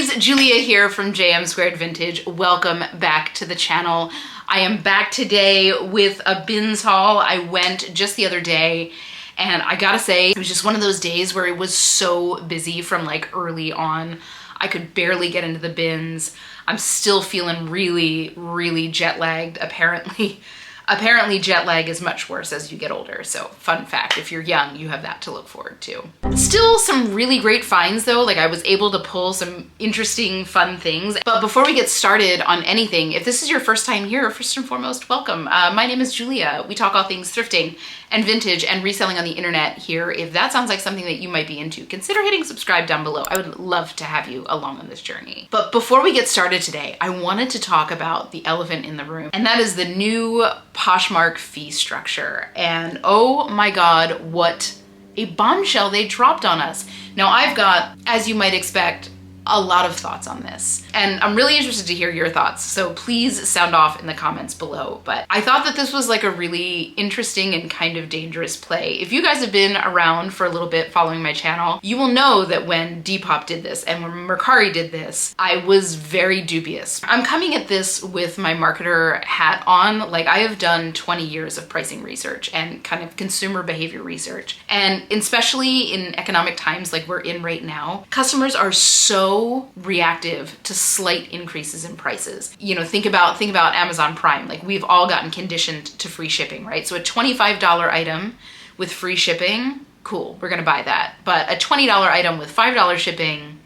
guys, Julia here from JM Squared Vintage. Welcome back to the channel. I am back today with a bins haul. I went just the other day and I gotta say, it was just one of those days where it was so busy from like early on. I could barely get into the bins. I'm still feeling really jet lagged, apparently. Apparently jet lag is much worse as you get older. So fun fact, if you're young, you have that to look forward to. Still some really great finds though. Like I was able to pull some interesting, fun things. But before we get started on anything, if this is your first time here, first and foremost, welcome. My name is Julia. We talk all things thrifting and vintage and reselling on the internet here. If that sounds like something that you might be into, consider hitting subscribe down below. I would love to have you along on this journey. But before we get started today, I wanted to talk about the elephant in the room, and that is the new Poshmark fee structure. And oh my God, what a bombshell they dropped on us. Now I've got, as you might expect, a lot of thoughts on this, and I'm really interested to hear your thoughts, so please sound off in the comments below. But I thought that this was like a really interesting and kind of dangerous play. If you guys have been around for a little bit following my channel, you will know that when Depop did this and when Mercari did this, I was very dubious. I'm coming at this with my marketer hat on. Like I have done 20 years of pricing research and kind of consumer behavior research, and especially in economic times like we're in right now, customers are so reactive to slight increases in prices. You know, think about Amazon Prime. Like we've all gotten conditioned to free shipping, right? So a $25 item with free shipping, cool, we're gonna buy that. But a $20 item with $5 shipping,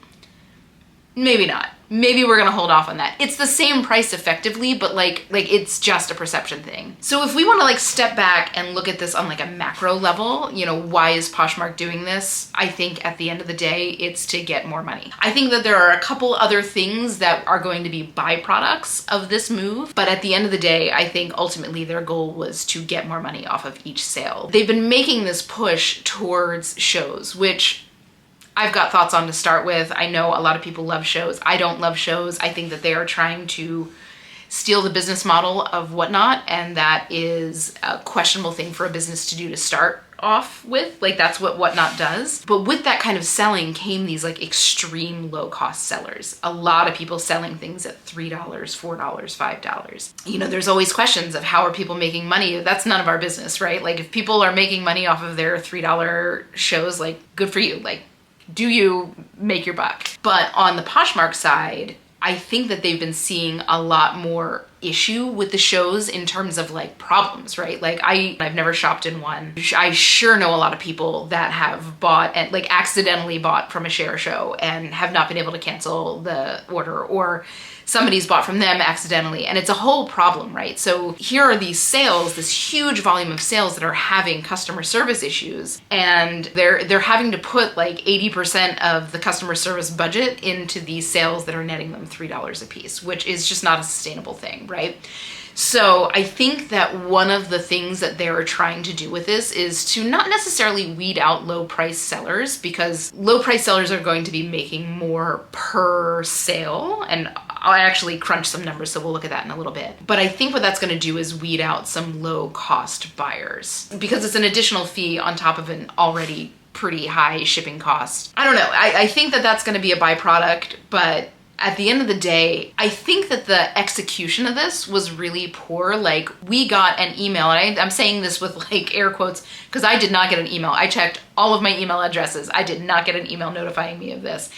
maybe not. Maybe we're gonna hold off on that. It's the same price effectively, but like it's just a perception thing. So if we wanna like step back and look at this on like a macro level, you know, why is Poshmark doing this? I think at the end of the day, it's to get more money. I think that there are a couple other things that are going to be byproducts of this move, but at the end of the day, I think ultimately their goal was to get more money off of each sale. They've been making this push towards shows, which I've got thoughts on to start with. I know a lot of people love shows. I don't love shows. I think that they are trying to steal the business model of Whatnot, and that is a questionable thing for a business to do to start off with. Like that's what Whatnot does. But with that kind of selling came these like extreme low cost sellers. A lot of people selling things at $3, $4, $5. You know, there's always questions of how are people making money? That's none of our business, right? Like if people are making money off of their $3 shows, like good for you. Like, do you make your buck? But on the Poshmark side, I think that they've been seeing a lot more issue with the shows in terms of like problems, right? Like I've never shopped in one. I sure know a lot of people that have bought and like accidentally bought from a share show and have not been able to cancel the order, or somebody's bought from them accidentally, and it's a whole problem, right? So here are these sales, this huge volume of sales that are having customer service issues, and they're having to put like 80% of the customer service budget into these sales that are netting them $3 a piece, which is just not a sustainable thing, right? So I think that one of the things that they're trying to do with this is to not necessarily weed out low price sellers, because low price sellers are going to be making more per sale, and I'll actually crunch some numbers, so we'll look at that in a little bit. But I think what that's gonna do is weed out some low cost buyers, because it's an additional fee on top of an already pretty high shipping cost. I don't know, I think that that's gonna be a byproduct, but at the end of the day, I think that the execution of this was really poor. Like we got an email, and I'm saying this with like air quotes because I did not get an email. I checked all of my email addresses. I did not get an email notifying me of this.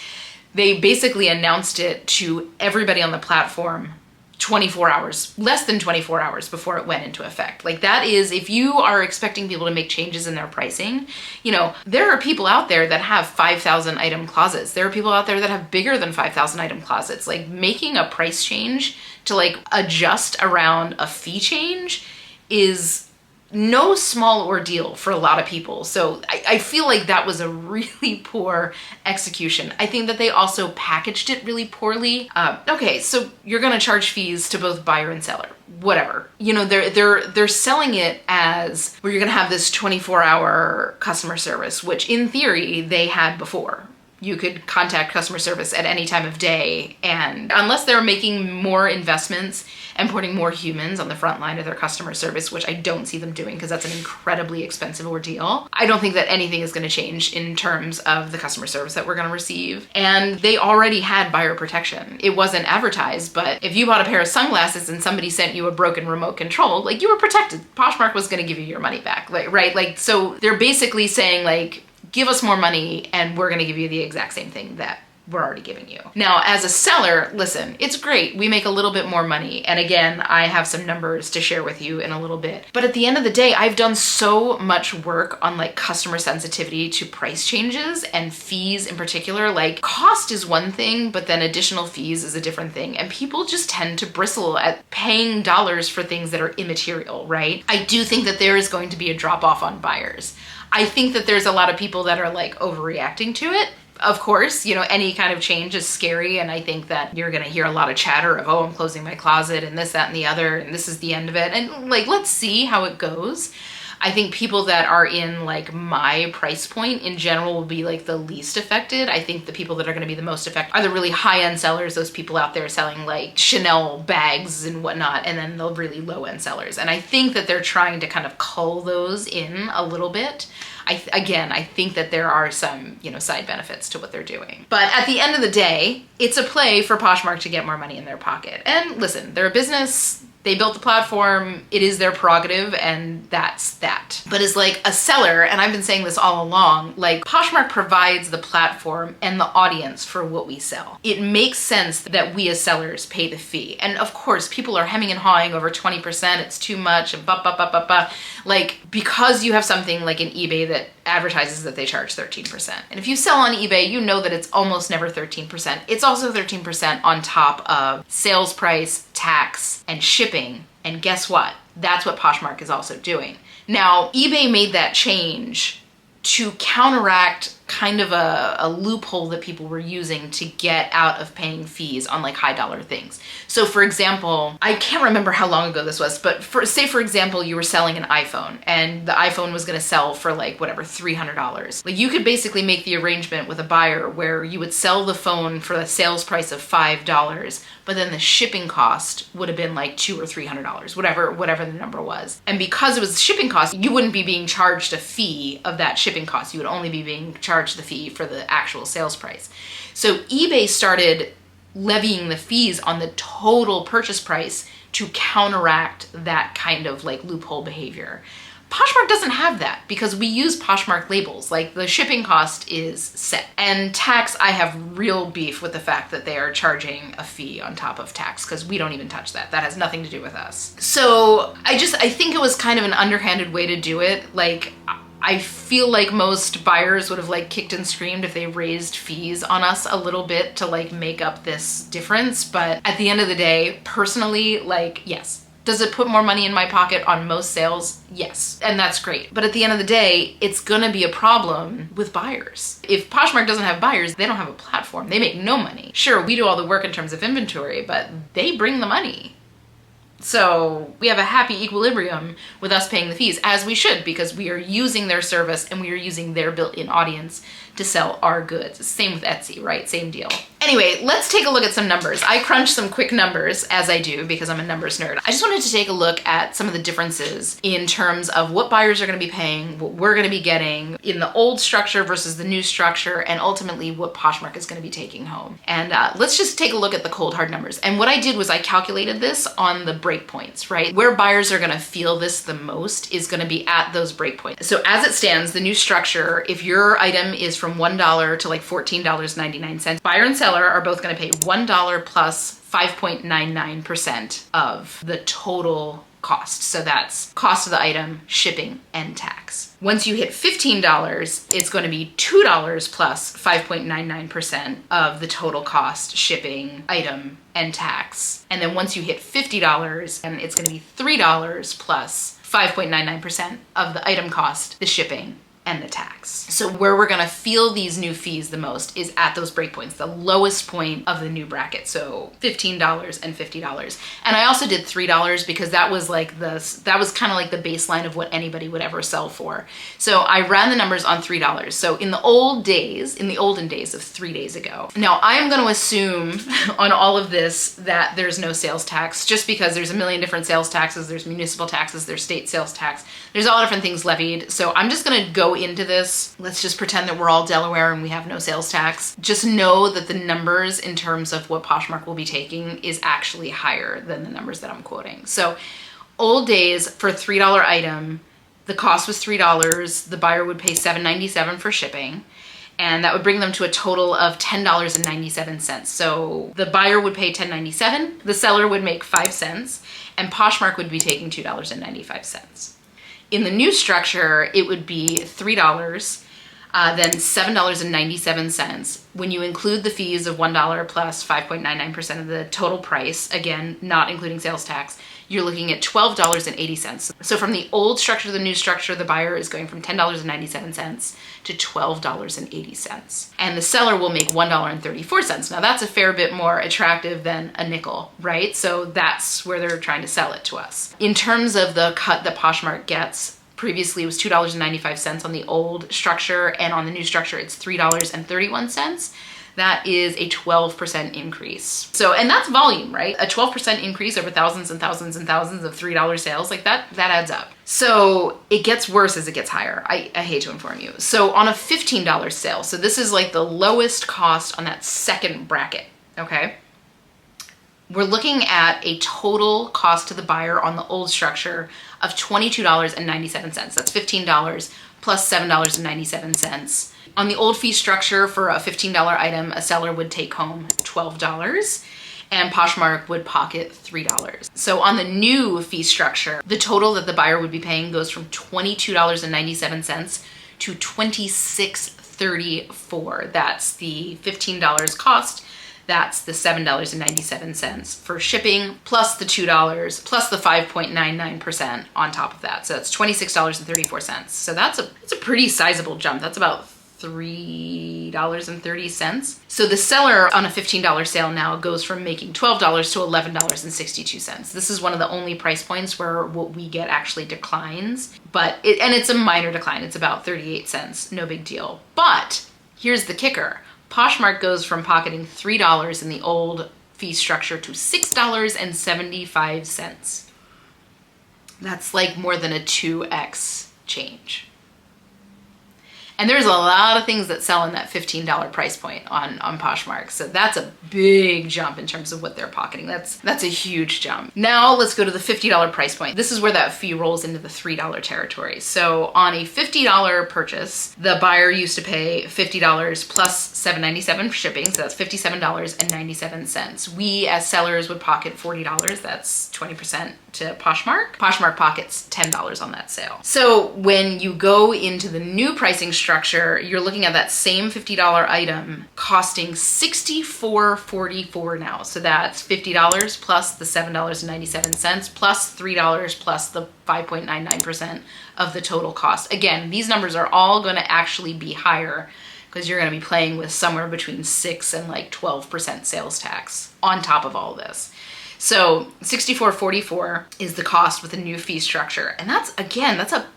They basically announced it to everybody on the platform 24 hours, less than 24 hours before it went into effect. Like that is, if you are expecting people to make changes in their pricing, you know, there are people out there that have 5,000 item closets. There are people out there that have bigger than 5,000 item closets. Like making a price change to like adjust around a fee change is no small ordeal for a lot of people. So I feel like that was a really poor execution. I think that they also packaged it really poorly. Okay, so you're gonna charge fees to both buyer and seller, whatever. You know, they're selling it as where you're gonna have this 24-hour customer service, which in theory they had before. You could contact customer service at any time of day, and unless they're making more investments and putting more humans on the front line of their customer service, which I don't see them doing because that's an incredibly expensive ordeal, I don't think that anything is going to change in terms of the customer service that we're going to receive. And they already had buyer protection. It wasn't advertised, but if you bought a pair of sunglasses and somebody sent you a broken remote control, like, you were protected. Poshmark was going to give you your money back, like, right? Like, so they're basically saying, like, give us more money and we're going to give you the exact same thing that we're already giving you. Now, as a seller, listen, it's great. We make a little bit more money. And again, I have some numbers to share with you in a little bit. But at the end of the day, I've done so much work on like customer sensitivity to price changes and fees in particular. Like, cost is one thing, but then additional fees is a different thing. And people just tend to bristle at paying dollars for things that are immaterial, right? I do think that there is going to be a drop off on buyers. I think that there's a lot of people that are like overreacting to it. Of course, you know, any kind of change is scary, and I think that you're gonna hear a lot of chatter of, oh, I'm closing my closet and this, that, and the other, and this is the end of it. And like, let's see how it goes. I think people that are in like my price point in general will be like the least affected. I think the people that are going to be the most affected are the really high-end sellers, those people out there selling like Chanel bags and whatnot, and then the really low-end sellers. And I think that they're trying to kind of cull those in a little bit. I think that there are some, you know, side benefits to what they're doing. But at the end of the day, it's a play for Poshmark to get more money in their pocket. And listen, they're a business. They built the platform, it is their prerogative, and that's that. But as like a seller, and I've been saying this all along, like, Poshmark provides the platform and the audience for what we sell. It makes sense that we as sellers pay the fee. And of course, people are hemming and hawing over 20%, it's too much, and like, because you have something like an eBay that advertises that they charge 13%. And if you sell on eBay, you know that it's almost never 13%. It's also 13% on top of sales price, tax, and shipping. And guess what? That's what Poshmark is also doing. Now, eBay made that change to counteract kind of a loophole that people were using to get out of paying fees on like high dollar things. So for example, I can't remember how long ago this was, but say for example, you were selling an iPhone and the iPhone was gonna sell for like whatever, $300. Like, you could basically make the arrangement with a buyer where you would sell the phone for the sales price of $5, but then the shipping cost would have been like $200 or $300, whatever the number was. And because it was shipping cost, you wouldn't be being charged a fee of that shipping cost. You would only be being charged the fee for the actual sales price. So eBay started levying the fees on the total purchase price to counteract that kind of like loophole behavior. Poshmark doesn't have that because we use Poshmark labels. Like, the shipping cost is set. And tax, I have real beef with the fact that they are charging a fee on top of tax, because we don't even touch that. That has nothing to do with us. So I think it was kind of an underhanded way to do it. Like, I feel like most buyers would have like kicked and screamed if they raised fees on us a little bit to like make up this difference. But at the end of the day, personally, like, yes. Does it put more money in my pocket on most sales? Yes, and that's great. But at the end of the day, it's gonna be a problem with buyers. If Poshmark doesn't have buyers, they don't have a platform. They make no money. Sure, we do all the work in terms of inventory, but they bring the money. So we have a happy equilibrium with us paying the fees, as we should, because we are using their service and we are using their built-in audience to sell our goods. Same with Etsy, right? Same deal. Anyway, let's take a look at some numbers. I crunched some quick numbers, as I do, because I'm a numbers nerd. I just wanted to take a look at some of the differences in terms of what buyers are gonna be paying, what we're gonna be getting in the old structure versus the new structure, and ultimately what Poshmark is gonna be taking home. And let's just take a look at the cold hard numbers. And what I did was I calculated this on the breakpoints, right? Where buyers are gonna feel this the most is gonna be at those breakpoints. So as it stands, the new structure, if your item is from $1 to like $14.99, buyer and seller are both gonna pay $1 plus 5.99% of the total cost. So that's cost of the item, shipping, and tax. Once you hit $15, it's going to be $2 plus 5.99% of the total cost, shipping, item, and tax. And then once you hit $50, and it's going to be $3 plus 5.99% of the item cost, the shipping, and the tax. So where we're gonna feel these new fees the most is at those breakpoints, the lowest point of the new bracket. So $15 and $50. And I also did $3 because that was kind of like the baseline of what anybody would ever sell for. So I ran the numbers on $3. So in the olden days of 3 days ago. Now I'm gonna assume on all of this that there's no sales tax, just because there's a million different sales taxes. There's municipal taxes, there's state sales tax. There's all different things levied. So I'm just gonna go into this. Let's just pretend that we're all Delaware and we have no sales tax. Just know that the numbers in terms of what Poshmark will be taking is actually higher than the numbers that I'm quoting. So old days for a $3 item, the cost was $3. The buyer would pay $7.97 for shipping. And that would bring them to a total of $10.97. So the buyer would pay $10.97, the seller would make 5 cents, and Poshmark would be taking $2.95. In the new structure, it would be $3, then $7.97. When you include the fees of $1 plus 5.99% of the total price, again, not including sales tax, you're looking at $12.80. So from the old structure to the new structure, the buyer is going from $10.97 to $12.80. And the seller will make $1.34. Now that's a fair bit more attractive than a nickel, right? So that's where they're trying to sell it to us. In terms of the cut that Poshmark gets, previously it was $2.95 on the old structure, and on the new structure it's $3.31. That is a 12% increase. So, and that's volume, right? A 12% increase over thousands and thousands and thousands of $3 sales, like that adds up. So it gets worse as it gets higher. I hate to inform you. So on a $15 sale, so this is like the lowest cost on that second bracket, okay? We're looking at a total cost to the buyer on the old structure of $22.97. That's $15 plus $7.97. On the old fee structure for a $15 item, a seller would take home $12 and Poshmark would pocket $3. So on the new fee structure, the total that the buyer would be paying goes from $22.97 to $26.34. That's the $15 cost. That's the $7.97 for shipping, plus the $2, plus the 5.99% on top of that. So it's $26.34. So that's a pretty sizable jump. That's about $3.30. So the seller on a $15 sale now goes from making $12 to $11.62. This is one of the only price points where what we get actually declines, and it's a minor decline. It's about 38 cents, no big deal. But here's the kicker. Poshmark goes from pocketing $3 in the old fee structure to $6.75. That's like more than a 2x change. And there's a lot of things that sell in that $15 price point on Poshmark. So that's a big jump in terms of what they're pocketing. That's a huge jump. Now let's go to the $50 price point. This is where that fee rolls into the $3 territory. So on a $50 purchase, the buyer used to pay $50 plus $7.97 for shipping. So that's $57.97. We as sellers would pocket $40. That's 20% to Poshmark. Poshmark pockets $10 on that sale. So when you go into the new pricing structure, you're looking at that same $50 item costing $64.44 now. So that's $50 plus the $7.97 plus $3 plus the 5.99% of the total cost. Again, these numbers are all going to actually be higher because you're going to be playing with somewhere between 6 and like 12% sales tax on top of all of this. So $64.44 is the cost with the new fee structure. And that's a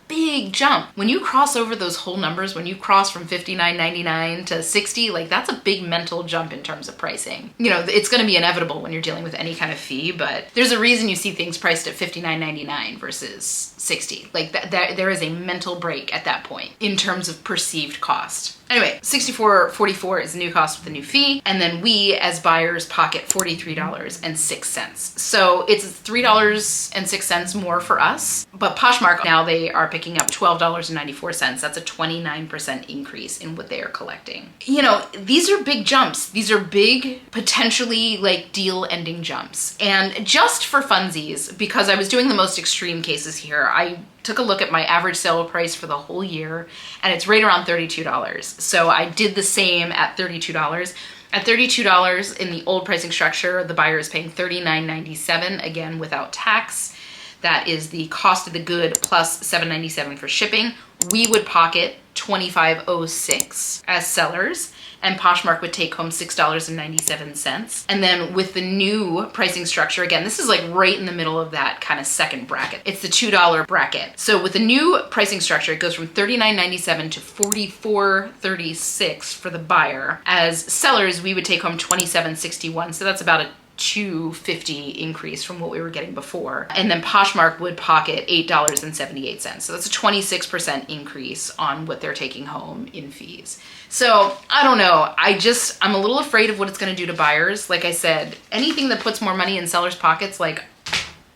big jump. When you cross over those whole numbers, when you cross from $59.99 to $60, like that's a big mental jump in terms of pricing. You know, it's going to be inevitable when you're dealing with any kind of fee, but there's a reason you see things priced at $59.99 versus $60. Like there is a mental break at that point in terms of perceived cost. Anyway, $64.44 is the new cost with the new fee. And then we as buyers pocket $43.06. So it's $3.06 more for us. But Poshmark now they are picking up $12.94. That's a 29% increase in what they are collecting. You know, these are big jumps. These are big, potentially like deal ending jumps. And just for funsies, because I was doing the most extreme cases here, I took a look at my average sale price for the whole year and it's right around $32. So I did the same at $32. At $32 in the old pricing structure, the buyer is paying $39.97, again without tax. That is the cost of the good plus $7.97 for shipping. we would pocket $25.06 as sellers, and Poshmark would take home $6.97. And then with the new pricing structure, again, this is like right in the middle of that kind of second bracket. It's the $2 bracket. So with the new pricing structure, it goes from $39.97 to $44.36 for the buyer. As sellers, we would take home $27.61. So that's about a $2.50 increase from what we were getting before. And then Poshmark would pocket $8.78. So that's a 26% increase on what they're taking home in fees. So I don't know. I'm a little afraid of what it's going to do to buyers. Like I said, anything that puts more money in sellers' pockets, like,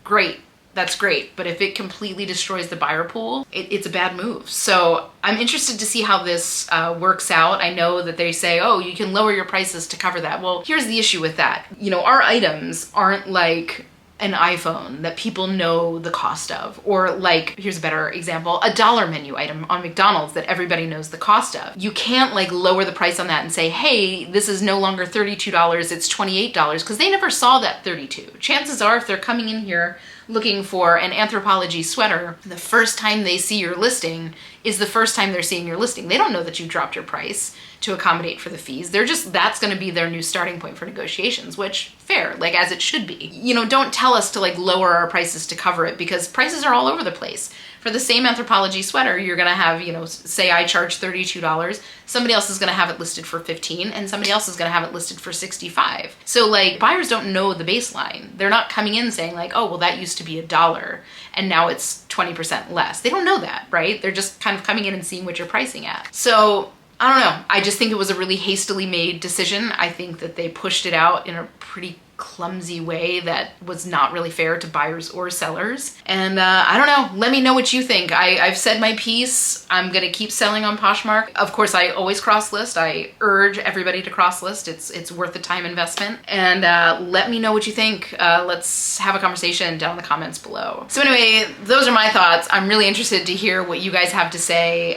great. That's great. But if it completely destroys the buyer pool, it's a bad move. So I'm interested to see how this works out. I know that they say, oh, you can lower your prices to cover that. Well, here's the issue with that. You know, our items aren't like an iPhone that people know the cost of, or like, here's a better example, a dollar menu item on McDonald's that everybody knows the cost of. You can't like lower the price on that and say, hey, this is no longer $32, it's $28, because they never saw that $32. Chances are, if they're coming in here looking for an Anthropology sweater, the first time they see your listing is the first time they're seeing your listing. They don't know that you dropped your price to accommodate for the fees. That's gonna be their new starting point for negotiations, which fair, like as it should be. You know, don't tell us to like lower our prices to cover it, because prices are all over the place. For the same Anthropology sweater, you're gonna have, you know, say I charge $32, somebody else is gonna have it listed for $15, and somebody else is gonna have it listed for $65. So like, buyers don't know the baseline. They're not coming in saying like, oh, well, that used to be $1 and now it's 20% less. They don't know that, right? They're just kind of coming in and seeing what you're pricing at. So I don't know. I just think it was a really hastily made decision. I think that they pushed it out in a pretty clumsy way that was not really fair to buyers or sellers. And I don't know, let me know what you think. I've said my piece. I'm gonna keep selling on Poshmark. Of course, I always cross list. I urge everybody to cross list. It's worth the time investment. And let me know what you think. Let's have a conversation down in the comments below. So anyway, those are my thoughts. I'm really interested to hear what you guys have to say.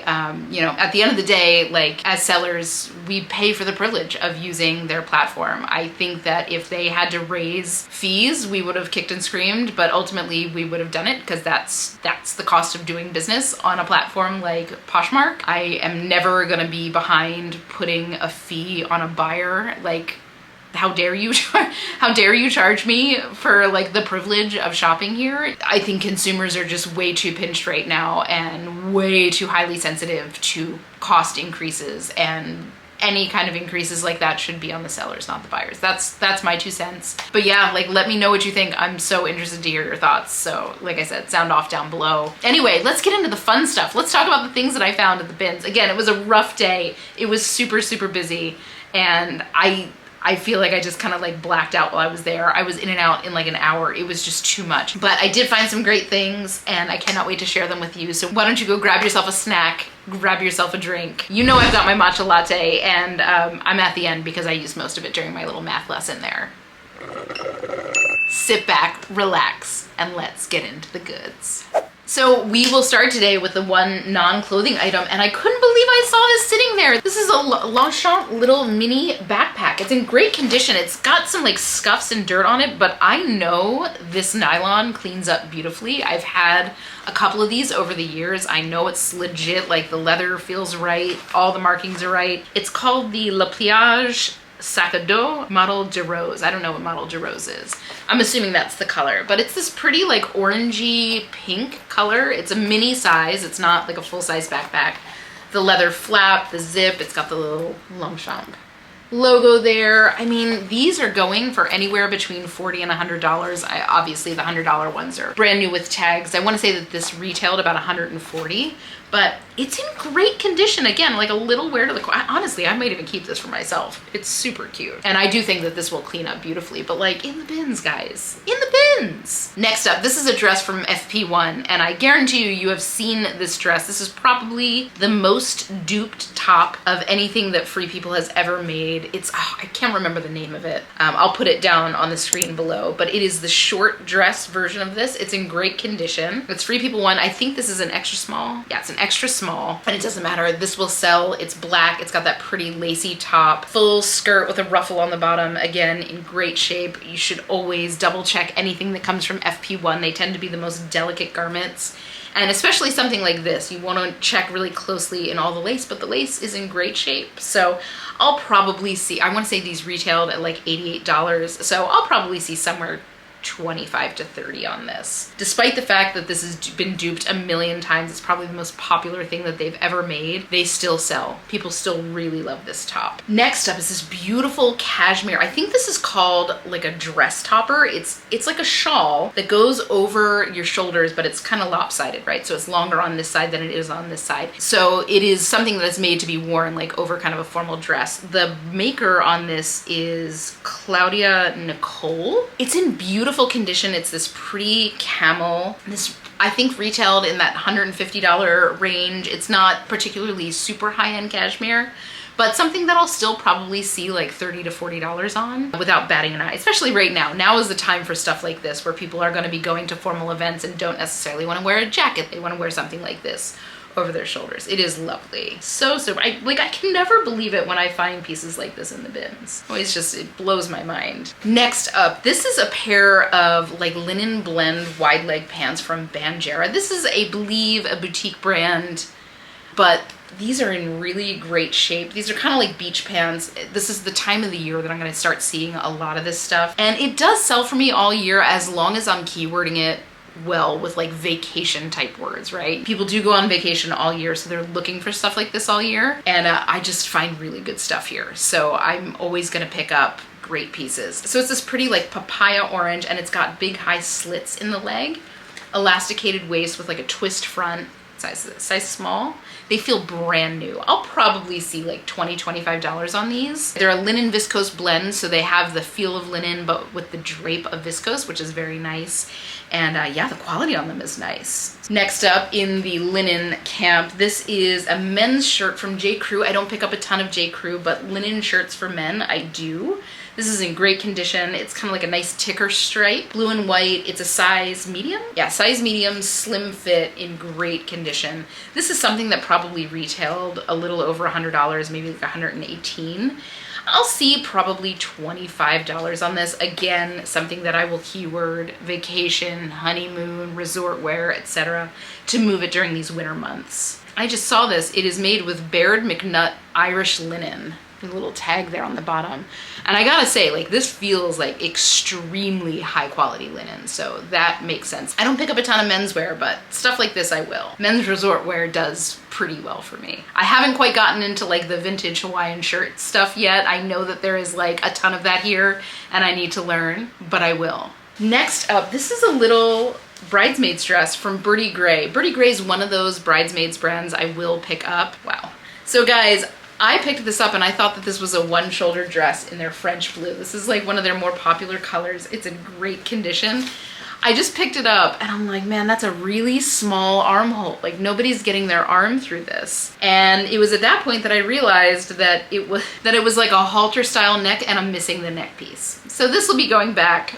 You know, at the end of the day, like as sellers, we pay for the privilege of using their platform. I think that if they had to raise fees, we would have kicked and screamed, but ultimately we would have done it because that's the cost of doing business on a platform like Poshmark. I am never gonna be behind putting a fee on a buyer. Like, how dare you charge me for like the privilege of shopping here? I think consumers are just way too pinched right now and way too highly sensitive to cost increases, and any kind of increases like that should be on the sellers, not the buyers. That's my 2 cents. But yeah, like let me know what you think. I'm so interested to hear your thoughts. So like I said, sound off down below. Anyway, let's get into the fun stuff. Let's talk about the things that I found at the bins. Again, it was a rough day. It was super, super busy, and I feel like I just kind of like blacked out while I was there. I was in and out in like an hour. It was just too much. But I did find some great things, and I cannot wait to share them with you. So why don't you go grab yourself a snack, grab yourself a drink. You know I've got my matcha latte, and I'm at the end because I used most of it during my little math lesson there. Sit back, relax, and let's get into the goods. So we will start today with the one non-clothing item, and I couldn't believe I saw this sitting there. This is a Longchamp little mini backpack. It's in great condition. It's got some like scuffs and dirt on it, but I know this nylon cleans up beautifully. I've had a couple of these over the years. I know it's legit, like the leather feels right, all the markings are right. It's called the Le Pliage Saga Model de Rose. I don't know what Model de Rose is. I'm assuming that's the color, but it's this pretty like orangey pink color. It's a mini size. It's not like a full-size backpack. The leather flap, the zip, it's got the little Longchamp logo there. I mean, these are going for anywhere between $40 and $100. Obviously the $100 ones are brand new with tags. I want to say that this retailed about $140, but it's in great condition. Again, like a little wear to the core. Honestly, I might even keep this for myself. It's super cute. And I do think that this will clean up beautifully, but like in the bins, guys, in the bins. Next up, this is a dress from FP1, and I guarantee you have seen this dress. This is probably the most duped top of anything that Free People has ever made. It's, oh, I can't remember the name of it. I'll put it down on the screen below, but it is the short dress version of this. It's in great condition. It's Free People 1. I think this is an extra small. Yeah, it's an extra small, and it doesn't matter. This will sell. It's black. It's got that pretty lacy top, full skirt with a ruffle on the bottom. Again, in great shape. You should always double check anything that comes from FP1. They tend to be the most delicate garments. And especially something like this, you want to check really closely in all the lace, but the lace is in great shape. So I'll probably see, I want to say these retailed at like $88. So I'll probably see somewhere 25 to 30 on this. Despite the fact that this has been duped a million times, it's probably the most popular thing that they've ever made, they still sell. People still really love this top. Next up is this beautiful cashmere. I think this is called like a dress topper. It's like a shawl that goes over your shoulders, but it's kind of lopsided, right? So it's longer on this side than it is on this side. So it is something that is made to be worn like over kind of a formal dress. The maker on this is Claudia Nicole. It's in beautiful condition. It's this pretty camel. This I think retailed in that $150 range. It's not particularly super high-end cashmere, but something that I'll still probably see like $30 to $40 on without batting an eye, especially right now. Now is the time for stuff like this where people are going to be going to formal events and don't necessarily want to wear a jacket. They want to wear something like this over their shoulders. It is lovely. So super. I can never believe it when I find pieces like this in the bins. Always just, it blows my mind. Next up, this is a pair of like linen blend wide leg pants from Banera. This is, I believe, a boutique brand, but these are in really great shape. These are kind of like beach pants. This is the time of the year that I'm going to start seeing a lot of this stuff. And it does sell for me all year as long as I'm keywording it well with like vacation type words, right? People do go on vacation all year, so they're looking for stuff like this all year. And I just find really good stuff here. So I'm always going to pick up great pieces. So it's this pretty like papaya orange, and it's got big high slits in the leg, elasticated waist with like a twist front, size small. They feel brand new. I'll probably see like $20, $25 on these. They're a linen viscose blend, so they have the feel of linen, but with the drape of viscose, which is very nice. And yeah, the quality on them is nice. Next up in the linen camp, this is a men's shirt from JCrew. I don't pick up a ton of JCrew, but linen shirts for men, I do. This is in great condition. It's kind of like a nice ticker stripe, blue and white. It's a size medium. Yeah, size medium, slim fit, in great condition. This is something that probably retailed a little over $100, maybe like $118. I'll see probably $25 on this. Again, something that I will keyword vacation, honeymoon, resort wear, etc. to move it during these winter months. I just saw this. It is made with Baird McNutt Irish linen. A little tag there on the bottom. And I gotta say, like, this feels like extremely high quality linen, so that makes sense. I don't pick up a ton of menswear, but stuff like this I will. Men's resort wear does pretty well for me. I haven't quite gotten into like the vintage Hawaiian shirt stuff yet. I know that there is like a ton of that here and I need to learn, but I will. Next up, this is a little bridesmaid's dress from Birdie Gray. Birdie Gray is one of those bridesmaids brands I will pick up. Wow. So guys, I picked this up and I thought that this was a one shoulder dress in their French blue. This is like one of their more popular colors. It's in great condition. I just picked it up and I'm like, man, that's a really small armhole. Like nobody's getting their arm through this. And it was at that point that I realized that it was like a halter style neck and I'm missing the neck piece. So this will be going back,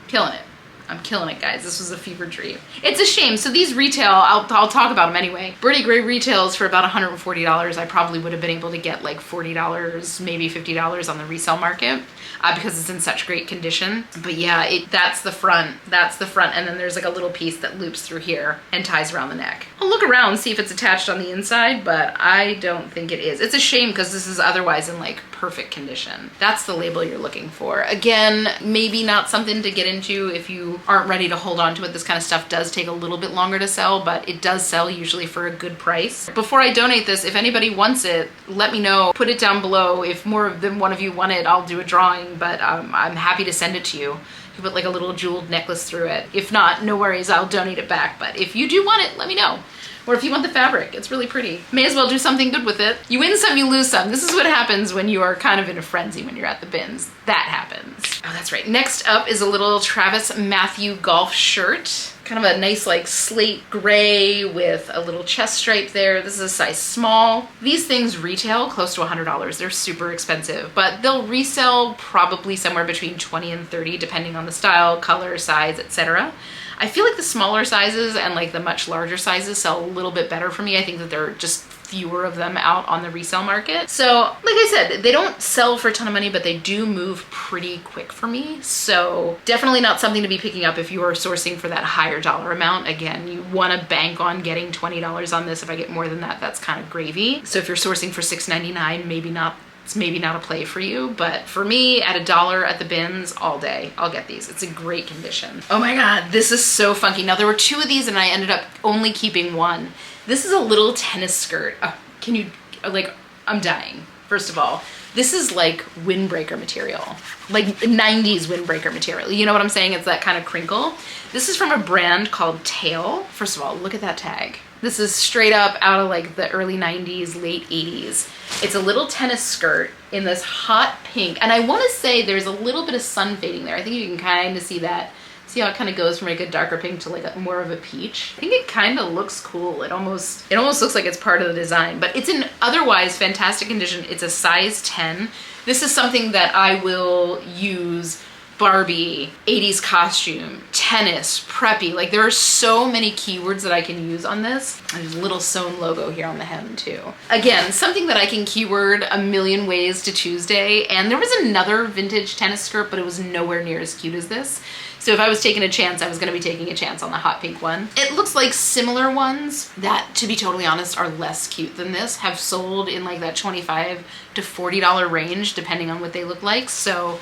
killing it. I'm killing it, guys. This was a fever dream. It's a shame. So these retail, I'll talk about them anyway. Birdie Gray retails for about $140. I probably would have been able to get like $40, maybe $50 on the resale market because it's in such great condition. But yeah, that's the front. That's the front. And then there's like a little piece that loops through here and ties around the neck. I'll look around, see if it's attached on the inside, but I don't think it is. It's a shame because this is otherwise in like perfect condition. That's the label you're looking for. Again, maybe not something to get into if you aren't ready to hold on to it. This kind of stuff does take a little bit longer to sell, but it does sell usually for a good price. Before I donate this, if anybody wants it, let me know. Put it down below. If more than one of you want it, I'll do a drawing, but I'm happy to send it to you. You put like a little jeweled necklace through it. If not, no worries, I'll donate it back. But if you do want it, let me know. Or if you want the fabric, it's really pretty. May as well do something good with it. You win some, you lose some. This is what happens when you are kind of in a frenzy when you're at the bins. That happens. Oh, that's right. Next up is a little Travis Matthew golf shirt. Kind of a nice like slate gray with a little chest stripe there. This is a size small. These things retail close to $100. They're super expensive, but they'll resell probably somewhere between 20 and 30 depending on the style, color, size, etc. I feel like the smaller sizes and like the much larger sizes sell a little bit better for me. I think that they're just fewer of them out on the resale market. So like I said, they don't sell for a ton of money, but they do move pretty quick for me. So definitely not something to be picking up if you are sourcing for that higher dollar amount. Again, you want to bank on getting $20 on this. If I get more than that, that's kind of gravy. So if you're sourcing for $6.99, it's maybe not a play for you, but for me, at $1 at the bins all day, I'll get these. It's in great condition. Oh my God, this is so funky. Now there were 2 of these and I ended up only keeping 1. This is a little tennis skirt. Oh, can you, like, I'm dying. First of all, this is like windbreaker material, like 90s windbreaker material. You know what I'm saying? It's that kind of crinkle. This is from a brand called Tail. First of all, look at that tag. This is straight up out of like the early 90s, late 80s. It's a little tennis skirt in this hot pink. And I want to say there's a little bit of sun fading there. I think you can kind of see that. See how it kind of goes from like a darker pink to like more of a peach? I think it kind of looks cool. It almost looks like it's part of the design, but it's in otherwise fantastic condition. It's a size 10. This is something that I will use Barbie, 80s costume, tennis, preppy. Like there are so many keywords that I can use on this. There's a little sewn logo here on the hem too. Again, something that I can keyword a million ways to Tuesday. And there was another vintage tennis skirt, but it was nowhere near as cute as this. So if I was taking a chance, I was gonna be taking a chance on the hot pink one. It looks like similar ones that, to be totally honest, are less cute than this, have sold in like that $25 to $40 range, depending on what they look like. So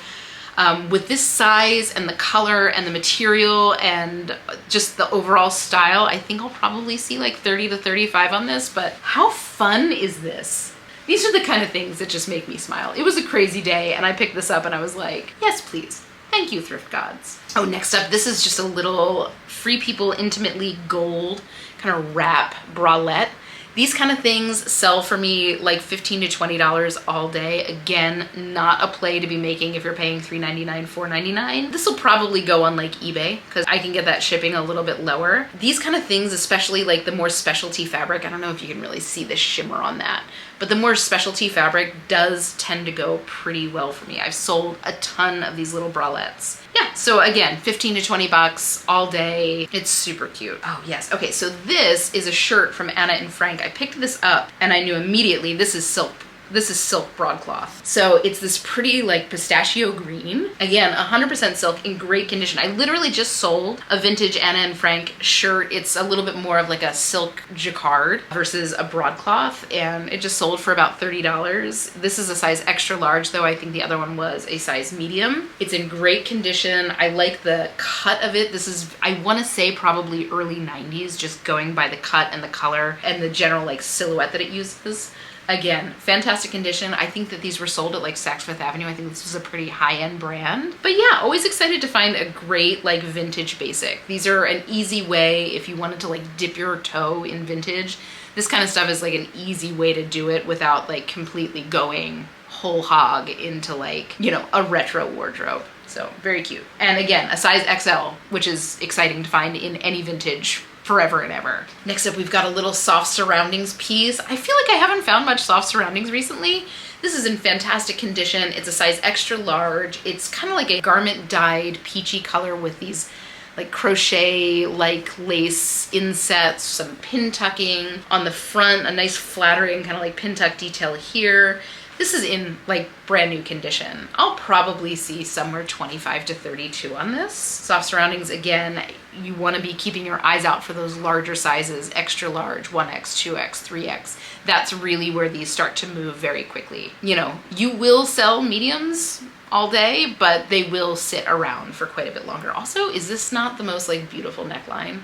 with this size and the color and the material and just the overall style, I think I'll probably see like 30 to 35 on this, but how fun is this? These are the kind of things that just make me smile. It was a crazy day and I picked this up and I was like, yes, please. Thank you, thrift gods. Oh, next up, this is just a little Free People Intimately Gold kind of wrap bralette. These kind of things sell for me like $15 to $20 all day. Again, not a play to be making if you're paying $3.99, $4.99. This will probably go on like eBay because I can get that shipping a little bit lower. These kind of things, especially like the more specialty fabric, I don't know if you can really see the shimmer on that, but the more specialty fabric does tend to go pretty well for me. I've sold a ton of these little bralettes. Yeah, so again, 15 to 20 bucks all day. It's super cute. Oh yes, okay, so this is a shirt from Anna and Frank. I picked this up and I knew immediately this is silk. This is silk broadcloth. So it's this pretty like pistachio green. Again, 100% silk in great condition. I literally just sold a vintage Anna and Frank shirt. It's a little bit more of like a silk jacquard versus a broadcloth, and it just sold for about $30. This is a size extra large, though I think the other one was a size medium. It's in great condition. I like the cut of it. This is, I want to say, probably early 90s, just going by the cut and the color and the general like silhouette that it uses. Again, fantastic condition. I think that these were sold at like Saks Fifth Avenue. I think this was a pretty high-end brand. But yeah, always excited to find a great like vintage basic. These are an easy way if you wanted to like dip your toe in vintage. This kind of stuff is like an easy way to do it without like completely going whole hog into like, you know, a retro wardrobe. So very cute. And again, a size XL, which is exciting to find in any vintage forever and ever. Next up, we've got a little soft surroundings piece. I feel like I haven't found much soft surroundings recently. This is in fantastic condition. It's a size extra large. It's kind of like a garment dyed peachy color with these like crochet like lace insets, some pin tucking on the front, a nice flattering kind of like pin tuck detail here. This is in like brand new condition. I'll probably see somewhere 25 to 32 on this. Soft surroundings, again, you want to be keeping your eyes out for those larger sizes, extra large, 1X, 2X, 3X. That's really where these start to move very quickly. You know, you will sell mediums all day, but they will sit around for quite a bit longer. Also, is this not the most like beautiful neckline?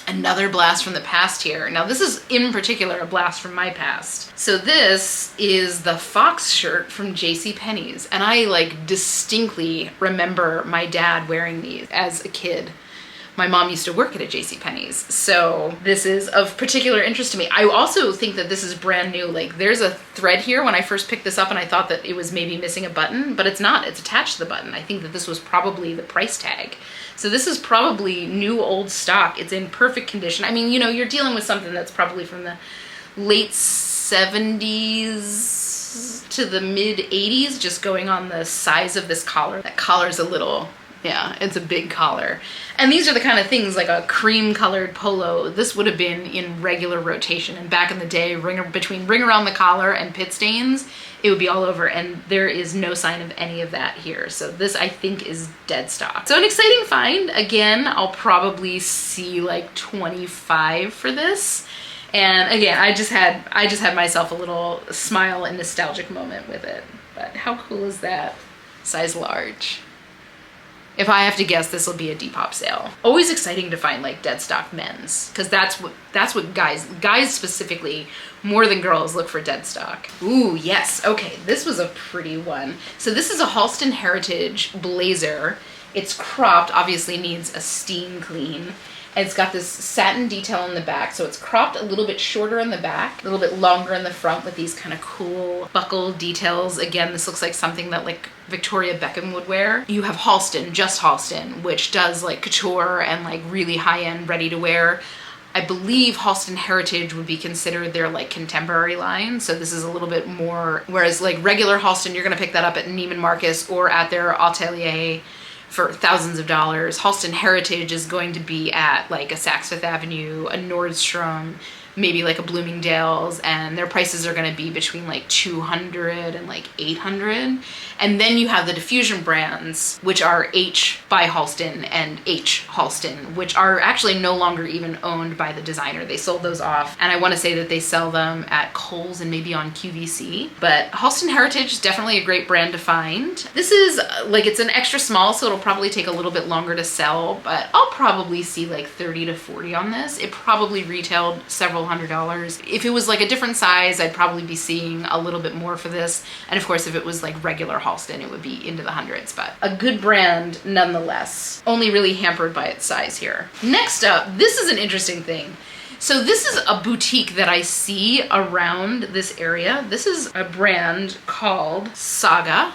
Another blast from the past here. Now this is in particular a blast from my past. So this is the Fox shirt from JCPenney's, and I like distinctly remember my dad wearing these as a kid. My mom used to work at a JCPenney's, so this is of particular interest to me. I also think that this is brand new. Like there's a thread here when I first picked this up and I thought that it was maybe missing a button, but it's not. It's attached to the button. I think that this was probably the price tag. So this is probably new old stock. It's in perfect condition. I mean, you know, you're dealing with something that's probably from the late 70s to the mid 80s, just going on the size of this collar. That collar's a little Yeah, it's a big collar. And these are the kind of things, like a cream colored polo, this would have been in regular rotation. And back in the day, between ring around the collar and pit stains, it would be all over. And there is no sign of any of that here. So this, I think, is dead stock. So an exciting find. Again, I'll probably see like 25 for this. And again, I just had myself a little smile and nostalgic moment with it. But how cool is that? Size large. If I have to guess, this will be a Depop sale. Always exciting to find like dead stock men's, because that's what guys specifically, more than girls, look for dead stock. Ooh, yes. Okay, this was a pretty one. So this is a Halston Heritage blazer. It's cropped, obviously needs a steam clean. And it's got this satin detail in the back, so it's cropped a little bit shorter in the back, a little bit longer in the front with these kind of cool buckle details. Again, this looks like something that like Victoria Beckham would wear. You have Halston, just Halston, which does like couture and like really high-end ready to wear. I believe Halston Heritage would be considered their like contemporary line. So this is a little bit more, whereas like regular Halston, you're gonna pick that up at Neiman Marcus or at their atelier for thousands of dollars. Halston Heritage is going to be at like a Saks Fifth Avenue, a Nordstrom, maybe like a Bloomingdale's, and their prices are going to be between like $200 and like $800. And then you have the diffusion brands, which are H by Halston and H Halston, which are actually no longer even owned by the designer. They sold those off, and I want to say that they sell them at Kohl's and maybe on QVC. But Halston Heritage is definitely a great brand to find. This is like, it's an extra small, so it'll probably take a little bit longer to sell, but I'll probably see like 30 to 40 on this. It probably retailed several $100. If it was like a different size, I'd probably be seeing a little bit more for this. And of course, if it was like regular Halston, it would be into the hundreds, but a good brand nonetheless. Only really hampered by its size here. Next up, this is an interesting thing. So this is a boutique that I see around this area. This is a brand called Saga,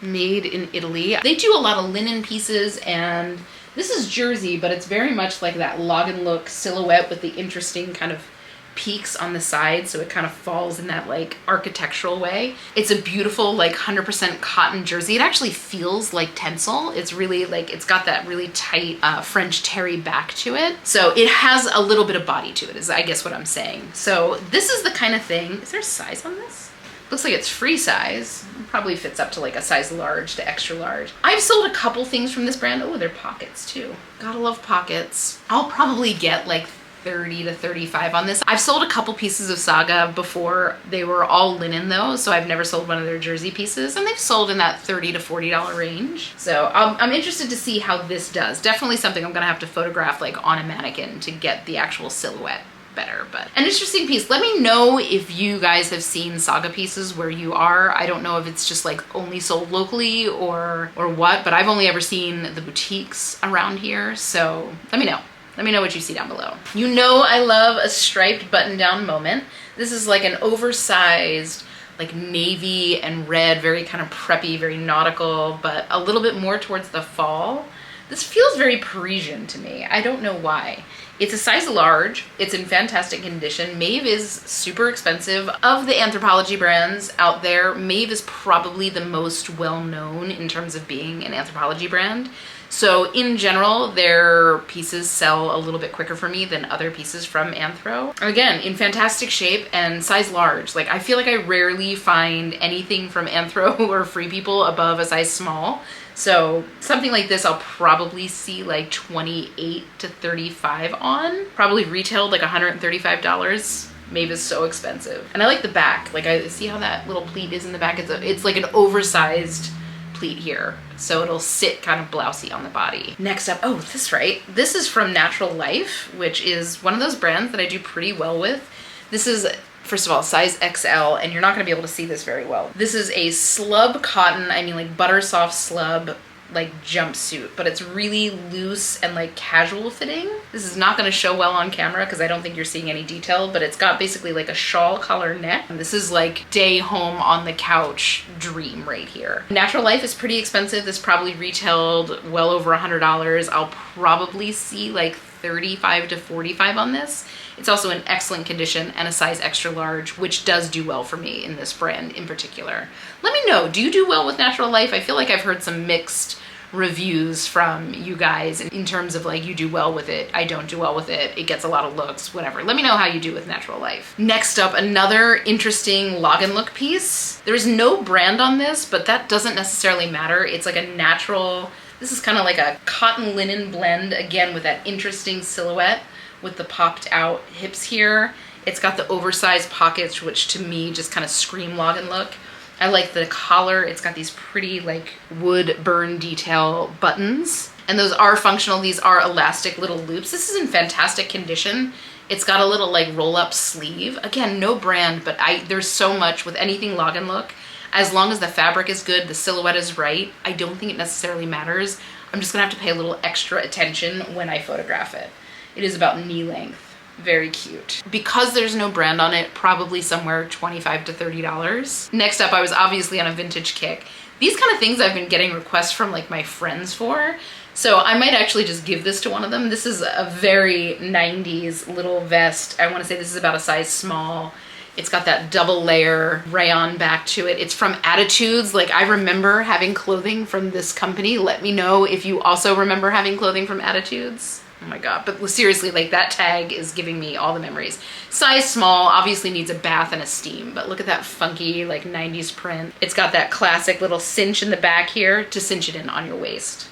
made in Italy. They do a lot of linen pieces, and this is jersey, but it's very much like that log and look silhouette with the interesting kind of peaks on the side, so it kind of falls in that like architectural way. It's a beautiful like 100% cotton jersey. It actually feels like tencel. It's really like, it's got that really tight French terry back to it. So it has a little bit of body to it, is I guess what I'm saying. So this is the kind of thing, is there a size on this? Looks like it's free size. It probably fits up to like a size large to extra large. I've sold a couple things from this brand. Oh, they're pockets too. Gotta love pockets. I'll probably get like 30 to 35 on this. I've sold a couple pieces of Saga before. They were all linen though, so I've never sold one of their jersey pieces, and they've sold in that $30 to $40 range. So I'm interested to see how this does. Definitely something I'm gonna have to photograph like on a mannequin to get the actual silhouette better. But an interesting piece. Let me know if you guys have seen Saga pieces where you are. I don't know if it's just like only sold locally or what, but I've only ever seen the boutiques around here, so let me know. Let me know what you see down below. You know I love a striped button-down moment. This is like an oversized, like navy and red, very kind of preppy, very nautical, but a little bit more towards the fall. This feels very Parisian to me. I don't know why. It's a size large. It's in fantastic condition. Maeve is super expensive. Of the Anthropology brands out there, Maeve is probably the most well-known in terms of being an Anthropology brand. So in general, their pieces sell a little bit quicker for me than other pieces from Anthro. Again, in fantastic shape and size large. Like, I feel like I rarely find anything from Anthro or Free People above a size small. So something like this, I'll probably see like 28 to 35 on. Probably retailed like $135. Maeve is so expensive. And I like the back. Like, I see how that little pleat is in the back. It's like an oversized pleat here, so it'll sit kind of blousy on the body. Next up, oh, this right. This is from Natural Life, which is one of those brands that I do pretty well with. This is, first of all, size XL, and you're not gonna be able to see this very well. This is a slub cotton, I mean like butter soft slub, like jumpsuit, but it's really loose and like casual fitting. This is not going to show well on camera because I don't think you're seeing any detail, but it's got basically like a shawl collar neck. And this is like day home on the couch dream right here. Natural Life is pretty expensive. This probably retailed well over $100. I'll probably see like 35 to 45 on this. It's also in excellent condition and a size extra large, which does do well for me in this brand in particular. Let me know, do you do well with Natural Life? I feel like I've heard some mixed reviews from you guys in terms of like, you do well with it, I don't do well with it, it gets a lot of looks, whatever. Let me know how you do with Natural Life. Next up, another interesting log and look piece. There's no brand on this, but that doesn't necessarily matter. It's like a natural, this is kind of like a cotton linen blend, again with that interesting silhouette with the popped out hips here. It's got the oversized pockets, which to me just kind of scream log and look. I like the collar. It's got these pretty like wood burn detail buttons, and those are functional. These are elastic little loops. This is in fantastic condition. It's got a little like roll up sleeve. Again, no brand, but there's so much with anything log and look. As long as the fabric is good, the silhouette is right, I don't think it necessarily matters. I'm just gonna have to pay a little extra attention when I photograph it. It is about knee length. Very cute. Because there's no brand on it, probably somewhere $25 to $30. Next up, I was obviously on a vintage kick. These kind of things I've been getting requests from like my friends for. So I might actually just give this to one of them. This is a very 90s little vest. I want to say this is about a size small. It's got that double layer rayon back to it. It's from Attitudes. Like, I remember having clothing from this company. Let me know if you also remember having clothing from Attitudes. Oh my God, but seriously, like that tag is giving me all the memories. Size small, obviously needs a bath and a steam, but look at that funky like 90s print. It's got that classic little cinch in the back here to cinch it in on your waist.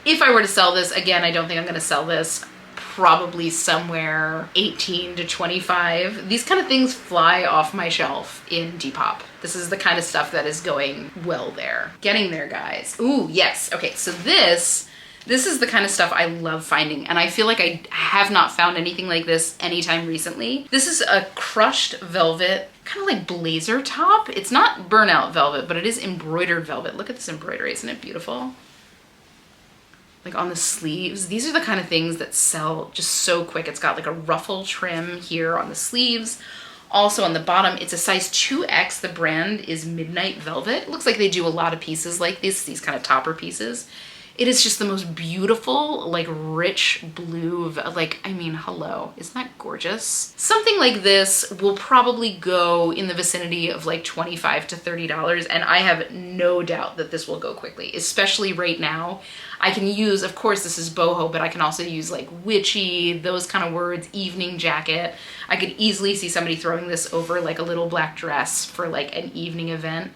If I were to sell this, again, I don't think I'm gonna sell this, probably somewhere 18 to 25. These kind of things fly off my shelf in Depop. This is the kind of stuff that is going well there. Getting there, guys. Ooh, yes. Okay, so this is the kind of stuff I love finding, and I feel like I have not found anything like this anytime recently. This is a crushed velvet, kind of like blazer top. It's not burnout velvet, but it is embroidered velvet. Look at this embroidery, isn't it beautiful? Like on the sleeves. These are the kind of things that sell just so quick. It's got like a ruffle trim here on the sleeves. Also on the bottom, it's a size 2X. The brand is Midnight Velvet. It looks like they do a lot of pieces like this, these kind of topper pieces. It is just the most beautiful, like rich blue, like, I mean, hello, isn't that gorgeous? Something like this will probably go in the vicinity of like $25 to $30, and I have no doubt that this will go quickly, especially right now. I can use, of course, this is boho, but I can also use like witchy, those kind of words, evening jacket. I could easily see somebody throwing this over like a little black dress for like an evening event.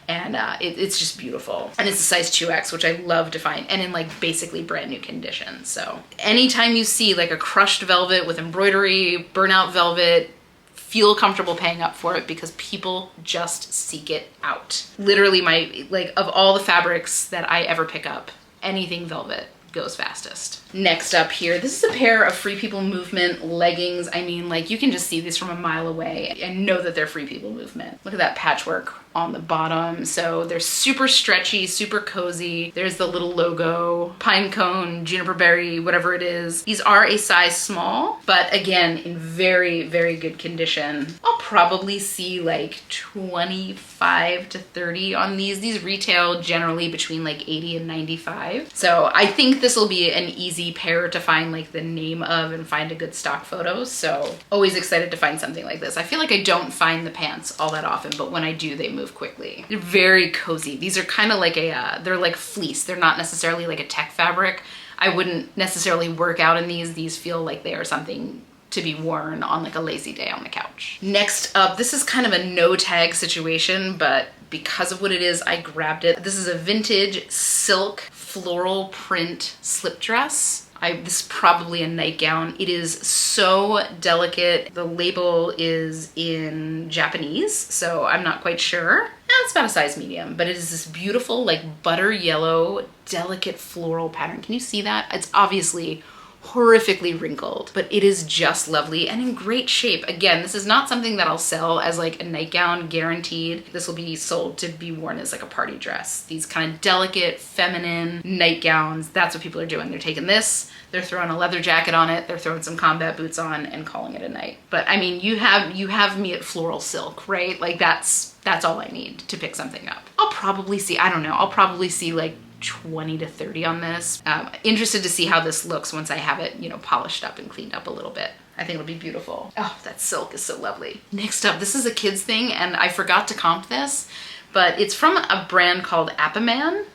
And it's just beautiful. And it's a size 2X, which I love to find, and in like basically brand new condition. So anytime you see like a crushed velvet with embroidery, burnout velvet, feel comfortable paying up for it because people just seek it out. Literally like of all the fabrics that I ever pick up, anything velvet goes fastest. Next up here, this is a pair of Free People Movement leggings. I mean, like you can just see these from a mile away and know that they're Free People Movement. Look at that patchwork on the bottom. So they're super stretchy, super cozy. There's the little logo, pine cone, juniper berry, whatever it is. These are a size small, but again, in very, very good condition. I'll probably see like 25 to 30 on these. These retail generally between like 80 and 95. So I think this will be an easy pair to find like the name of and find a good stock photo. So always excited to find something like this. I feel like I don't find the pants all that often, but when I do, they move quickly. They're very cozy. These are kind of like they're like fleece. They're not necessarily like a tech fabric. I wouldn't necessarily work out in these. These feel like they are something to be worn on like a lazy day on the couch. Next up, this is kind of a no tag situation, but because of what it is, I grabbed it. This is a vintage silk floral print slip dress. This is probably a nightgown. It is so delicate. The label is in Japanese, so I'm not quite sure. It's about a size medium, but it is this beautiful like butter yellow, delicate floral pattern. Can you see that? It's obviously horrifically wrinkled, but it is just lovely and in great shape. Again, this is not something that I'll sell as like a nightgown, guaranteed. This will be sold to be worn as like a party dress. These kind of delicate, feminine nightgowns, that's what people are doing. They're taking this, they're throwing a leather jacket on it, they're throwing some combat boots on and calling it a night. But I mean, you have me at floral silk, right? Like that's all I need to pick something up. I'll probably see, I don't know, I'll probably see like 20 to 30 on this. Interested to see how this looks once I have it, you know, polished up and cleaned up a little bit. I think it'll be beautiful. Oh, that silk is so lovely. Next up, this is a kids thing, and I forgot to comp this, but it's from a brand called Appaman.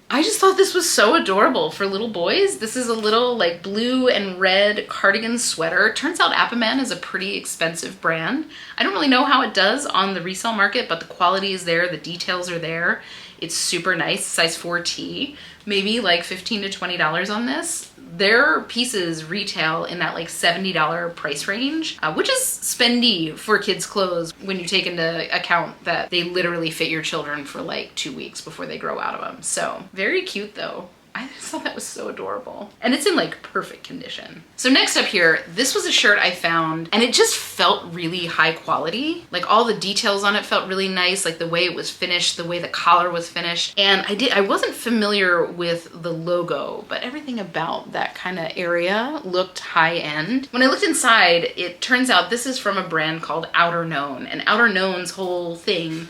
I just thought this was so adorable for little boys. This is a little like blue and red cardigan sweater. Turns out Appaman is a pretty expensive brand. I don't really know how it does on the resale market, but the quality is there, the details are there. It's super nice, size 4T, maybe like $15 to $20 on this. Their pieces retail in that like $70 price range, which is spendy for kids' clothes when you take into account that they literally fit your children for like 2 weeks before they grow out of them. So very cute though. I just thought that was so adorable. And it's in like perfect condition. So next up here, this was a shirt I found and it just felt really high quality. Like all the details on it felt really nice, like the way it was finished, the way the collar was finished. And I wasn't familiar with the logo, but everything about that kind of area looked high end. When I looked inside, it turns out this is from a brand called Outerknown, and Outerknown's whole thing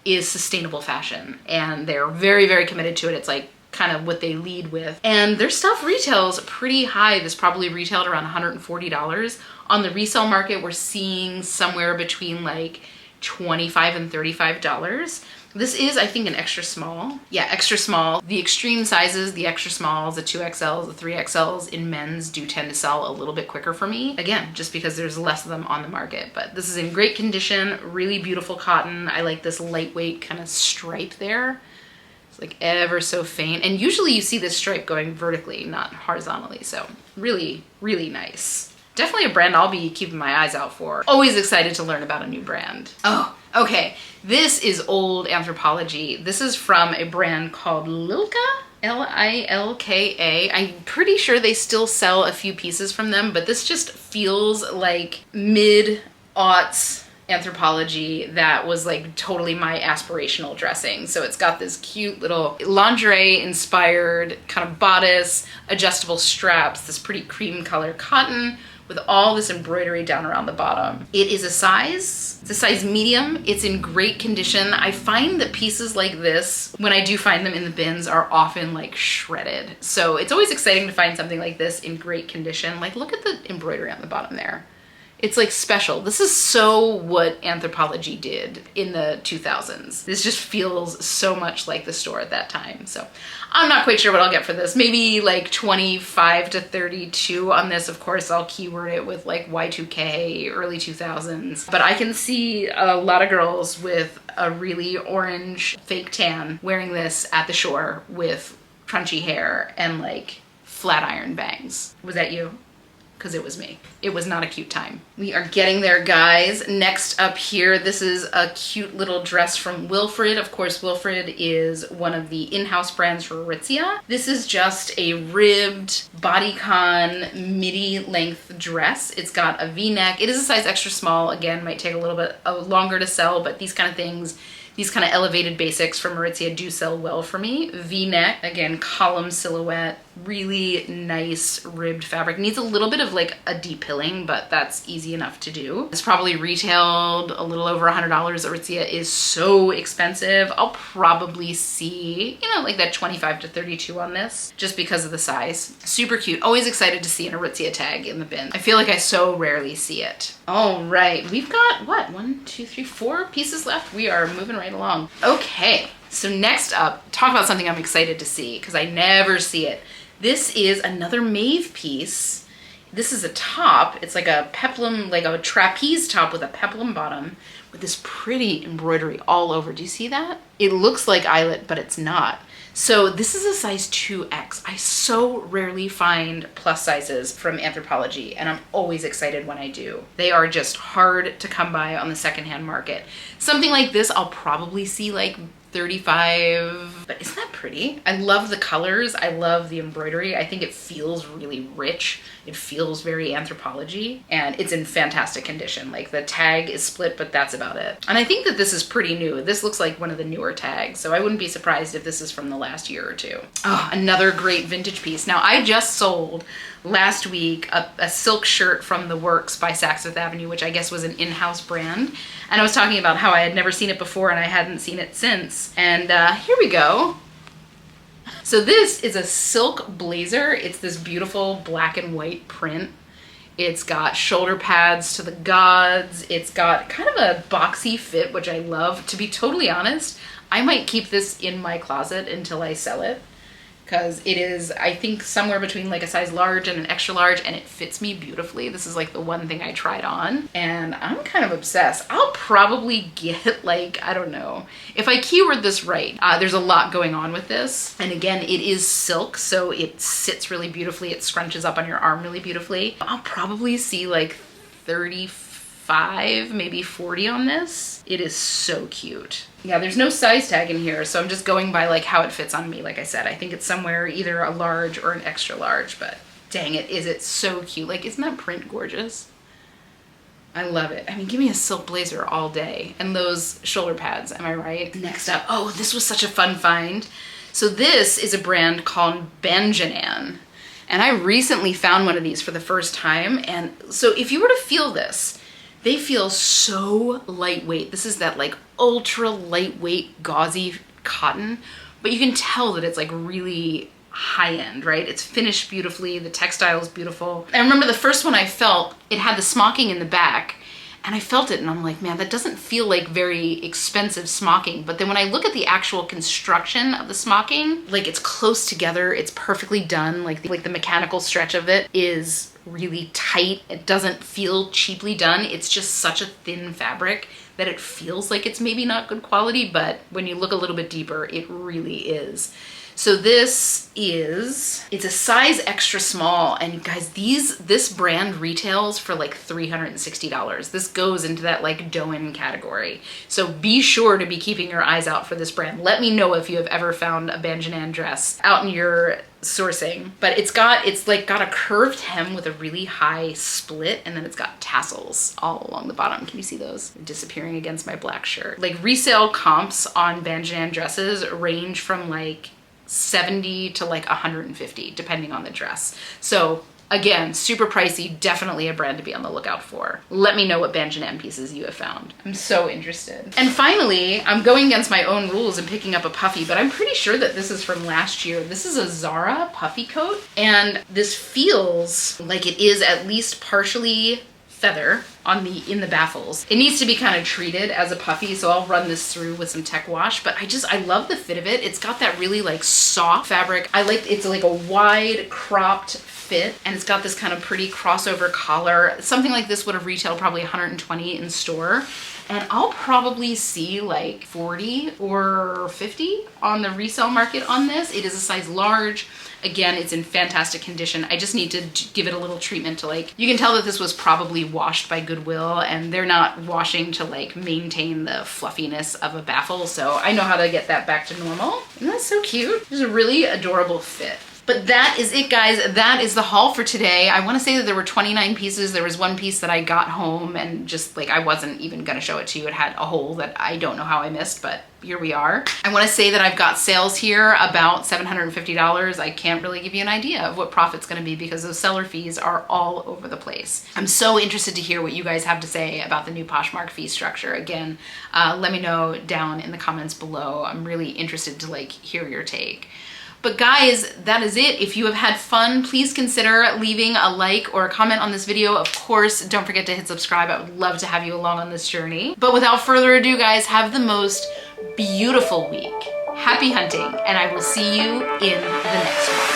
is sustainable fashion. And they're very, very committed to it. It's like kind of what they lead with. And their stuff retails pretty high. This probably retailed around $140. On the resale market, we're seeing somewhere between like $25 and $35. This is, I think, an extra small. Yeah, extra small. The extreme sizes, the extra smalls, the 2XLs, the 3XLs in men's do tend to sell a little bit quicker for me. Again, just because there's less of them on the market. But this is in great condition, really beautiful cotton. I like this lightweight kind of stripe there. It's like ever so faint. And usually you see this stripe going vertically, not horizontally. So really, really nice. Definitely a brand I'll be keeping my eyes out for. Always excited to learn about a new brand. Oh, okay. This is old Anthropology. This is from a brand called Lilka, Lilka. I'm pretty sure they still sell a few pieces from them, but this just feels like mid-aughts Anthropology that was like totally my aspirational dressing. So it's got this cute little lingerie inspired kind of bodice, adjustable straps, this pretty cream color cotton with all this embroidery down around the bottom. It is it's a size medium. It's in great condition. I find that pieces like this, when I do find them in the bins, are often like shredded. So it's always exciting to find something like this in great condition. Like look at the embroidery on the bottom there. It's like special. This is so what Anthropology did in the 2000s. This just feels so much like the store at that time. So I'm not quite sure what I'll get for this. Maybe like 25 to 32 on this. Of course, I'll keyword it with like Y2K, early 2000s. But I can see a lot of girls with a really orange fake tan wearing this at the shore with crunchy hair and like flat iron bangs. Was that you? Because it was me. It was not a cute time. We are getting there, guys. Next up here, this is a cute little dress from Wilfred. Of course, Wilfred is one of the in-house brands for Aritzia. This is just a ribbed bodycon midi length dress. It's got a V-neck. It is a size extra small. Again, might take a little bit longer to sell, but these kind of things, these kind of elevated basics from Aritzia do sell well for me. V-neck, again, column silhouette, really nice ribbed fabric. Needs a little bit of like a depilling, but that's easy enough to do. It's probably retailed a little over $100. Aritzia is so expensive. I'll probably see, you know, like that 25 to 32 on this, just because of the size. Super cute. Always excited to see an Aritzia tag in the bin. I feel like I so rarely see it. All right, we've got what, 1, 2, 3, 4 pieces left. We are moving right along. Okay, so next up, talk about something I'm excited to see because I never see it. This is another Maeve piece. This is a top. It's like a peplum, like a trapeze top with a peplum bottom with this pretty embroidery all over. Do you see that? It looks like eyelet, but it's not. So this is a size 2X. I so rarely find plus sizes from Anthropology, and I'm always excited when I do. They are just hard to come by on the secondhand market. Something like this, I'll probably see like 35, but isn't that pretty? I love the colors. I love the embroidery. I think it feels really rich. It feels very Anthropology, and it's in fantastic condition. Like the tag is split, but that's about it. And I think that this is pretty new. This looks like one of the newer tags, so I wouldn't be surprised if this is from the last year or two. Oh, another great vintage piece. Now I just sold last week a silk shirt from The Works by Saks Fifth Avenue, which I guess was an in-house brand. And I was talking about how I had never seen it before and I hadn't seen it since. And here we go. So this is a silk blazer. It's this beautiful black and white print. It's got shoulder pads to the gods. It's got kind of a boxy fit, which I love. To be totally honest, I might keep this in my closet until I sell it. because it is, I think, somewhere between like a size large and an extra large, and it fits me beautifully. This is like the one thing I tried on, and I'm kind of obsessed. I'll probably get like, I don't know, if I keyword this right, there's a lot going on with this. And again, it is silk, so it sits really beautifully. It scrunches up on your arm really beautifully. I'll probably see like 35, maybe 40 on this. It is so cute. Yeah, there's no size tag in here, so I'm just going by like how it fits on me. Like I said, I think it's somewhere either a large or an extra large, but dang it, is it so cute. Like, isn't that print gorgeous? I love it. I mean, give me a silk blazer all day. And those shoulder pads, am I right? Next up, oh, this was such a fun find. So this is a brand called Banan. And I recently found one of these for the first time. And so if you were to feel this, they feel so lightweight. This is that like ultra lightweight gauzy cotton, but you can tell that it's like really high end, right? It's finished beautifully. The textile is beautiful. I remember the first one I felt, it had the smocking in the back, and I felt it and I'm like, man, that doesn't feel like very expensive smocking. But then when I look at the actual construction of the smocking, like it's close together, it's perfectly done. Like the mechanical stretch of it is really tight. It doesn't feel cheaply done. It's just such a thin fabric that it feels like it's maybe not good quality, but when you look a little bit deeper, it really is. So this is, it's a size extra small, and guys, this brand retails for like $360. This goes into that like Doen category. So be sure to be keeping your eyes out for this brand. Let me know if you have ever found a Banan dress out in your sourcing. But it's got a curved hem with a really high split, and then it's got tassels all along the bottom. Can you see those? They're disappearing against my black shirt. Like resale comps on Banan dresses range from like 70 to like 150 depending on the dress. So again, super pricey, definitely a brand to be on the lookout for. Let me know what Banan pieces you have found. I'm so interested. And finally, I'm going against my own rules and picking up a puffy, but I'm pretty sure that this is from last year. This is a Zara puffy coat, and this feels like it is at least partially feather in the baffles. It needs to be kind of treated as a puffy, so I'll run this through with some tech wash, but I love the fit of it. It's got that really like soft fabric. It's like a wide cropped fit, and it's got this kind of pretty crossover collar. Something like this would have retailed probably 120 in store, and I'll probably see like 40 or 50 on the resale market on this. It is a size large. Again, it's in fantastic condition. I just need to give it a little treatment to like, you can tell that this was probably washed by Goodwill, and they're not washing to like maintain the fluffiness of a baffle. So I know how to get that back to normal. Isn't that so cute? It's a really adorable fit. But that is it, guys. That is the haul for today. I want to say that there were 29 pieces. There was one piece that I got home and just like, I wasn't even gonna show it to you. It had a hole that I don't know how I missed, but here we are. I want to say that I've got sales here about $750. I can't really give you an idea of what profit's going to be because those seller fees are all over the place. I'm so interested to hear what you guys have to say about the new Poshmark fee structure. Again, let me know down in the comments below. I'm really interested to like hear your take. But guys, that is it. If you have had fun, please consider leaving a like or a comment on this video. Of course, don't forget to hit subscribe. I would love to have you along on this journey. But without further ado, guys, have the most beautiful week. Happy hunting, and I will see you in the next one.